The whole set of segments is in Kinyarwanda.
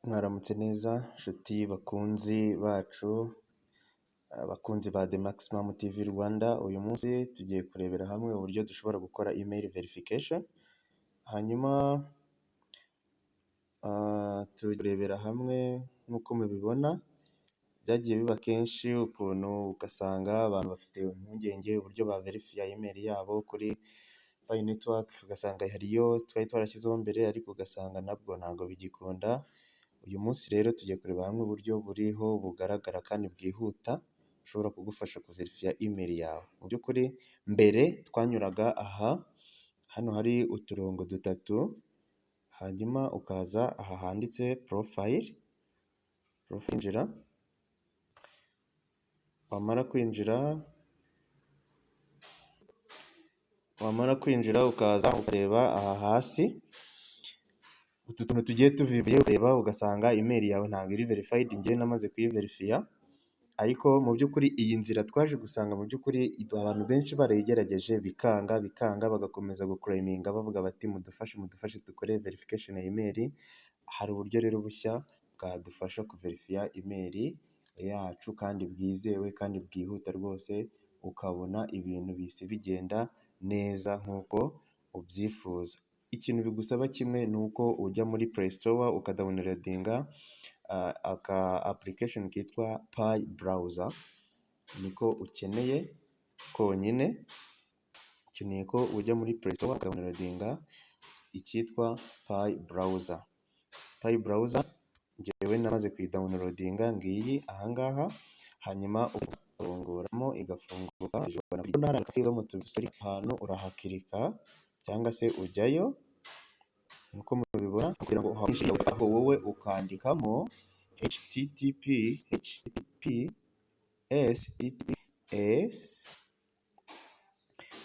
Mwaramutse neza nshuti bakunzi bacu, abakunzi ba The Maximum TV Rwanda. Uyu munsi tugiye kurebera hamwe uburyo dushobora gukora email verification. Hanyuma turebera hamwe nk'uko mubibona byagiye biba kenshi ukuntu ugasanga abantu bafite impungenge uburyo ba verify email yabo kuri by network, ugasanga hariyo twari twarashyizeho mbere ariko ugasanga nabwo ntabwo bigikunda. Uyu munsi rero tugiye kureba hamwe uburyo buriho bugaragara kandi bwihuta ushobora kugufasha kuverifiya email yawe. Mu by'ukuri mbere twanyuraga hano hari uturongo dutatu, hanyuma ukaza aha handitse profile, injira, wamara kwinjira ukaza ukareba aha hasi utu tuntu tugiye tuvivuye ureba ugasanga email yawe ntabwo iri verified. Ngewe namaze kuyiverifiya, ariko mu by'ukuri iyi nzira twaje gusanga mu by'ukuri abantu benshi barayigerageje bikanga bagakomeza guclaiminga bavuga bati mudufashe dukore verification ya email. Hari uburyo rero bushya bwadufasha kuverifiya email yacu kandi bwizewe kandi bwihuta rwose, ukabona ibintu bise bigenda neza nk'uko ubyifuza. Ikintu bigusaba kimwe ni uko ujya muri Play Store ukadawunirodinga aka application kitwa Pi Browser. Niko ukeneye konyine, ukeneye ko ujya muri Play Store ukadawunirodinga icyitwa Pi Browser. Pi Browser njyewe namaze kuyidawunirodinga ngiyi ahangaha, hanyuma ugafunguramo igafunguka. Ahantu urahakirika cyangwa se ujyayo nkuko mubibona kugira ngo aho wowe ukandikamo https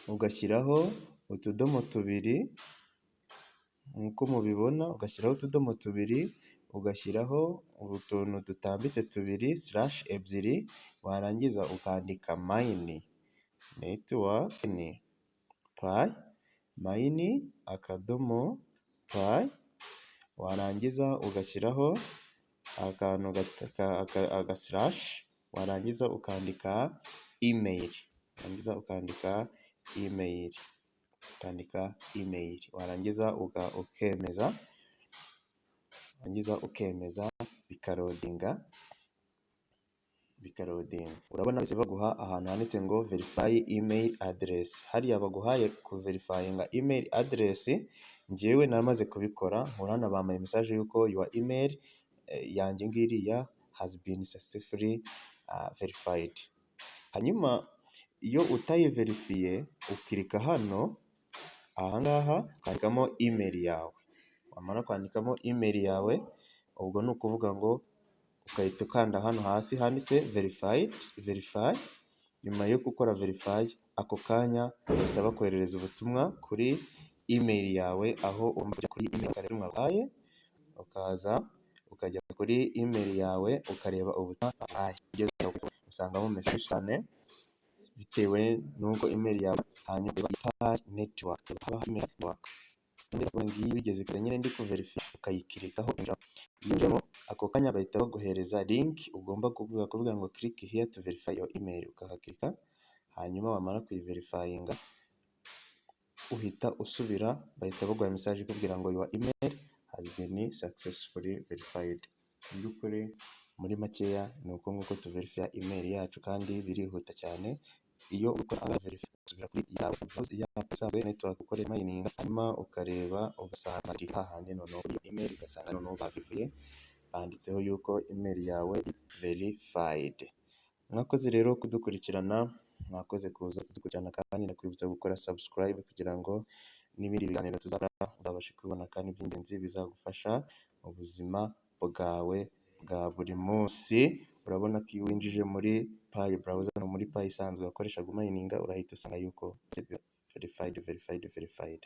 ugashyiraho utudomo tubiri nkuko mubibona, ugashyiraho utudomo tubiri, ugashyiraho utuntu dutambitse tubiri /ebyiri, warangiza ukandika mine network ni pi mine akadomo pi, warangiza ugashyiraho akantu warangiza ukandika email, warangiza ukemeza bikarodinga. Urabona bise baguha ahantu handitse ngo verify email address. Hariya baguhaye kuverifyinga email address, njyewe namaze kubikora nkurana bambaye message yuko your email yanjye ngiriya has been successfully verified. Hanyuma iyo utayiverifiye ukirika hano ahangaha ukandikamo email yawe, wamara kwandikamo email yawe ubwo ni ukuvuga ngo ukahita ukanda hano hasi handitse verify. Nyuma yo gukora verify ako kanya bahita bakoherereza ubutumwa kuri email yawe, aho ujya kuri email ubutumwa bwaye, ukaza ukajya kuri email yawe ukareba ubutumwa usangamo message cyane bitewe n'uko email yawe, hanyuma network ngiyi bigeze kure nyine ndi kuverifiya ukayikirikaho injiramo, ako kanya bahita baguhereza link ugomba kuvuga ngo click here to verify your email, ukahakirika. Hanyuma wamara kuyiverifyinga uhita usubira, bahita baguha message ikubwira ngo your email has been successfully verified. Mu by'ukuri muri makeya ni uko nguko tuverifiya email yacu kandi birihuta cyane. Iyo ukora verify usubira kuri yawe network ukore mining, hanyuma ukareba ugasanga hahandi noneho iyo email ugasanga noneho bavivuye banditseho yuko email yawe verified. Mwakoze rero kudukurikirana, mwakoze kuza kudukurikirana, kandi ndakwibutsa gukora subscribe kugira ngo n'ibindi biganiro uzabashe kubibona kandi by'ingenzi bizagufasha mu buzima bwawe bwa buri munsi. Urabona ko iyo winjije muri Pi Browser no muri Pi isanzwe akoresha mining, urahita usanga yuko verified.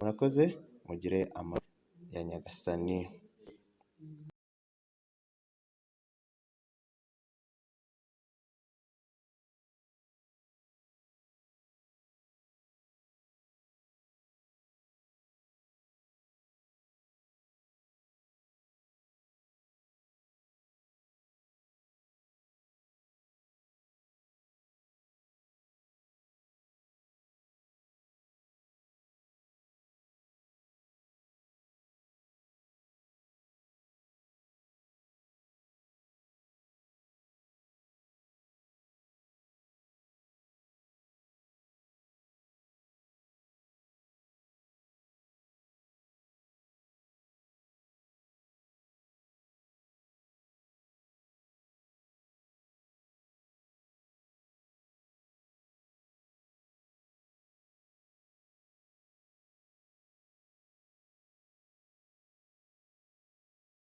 Murakoze, mugire amahoro ya Nyagasani.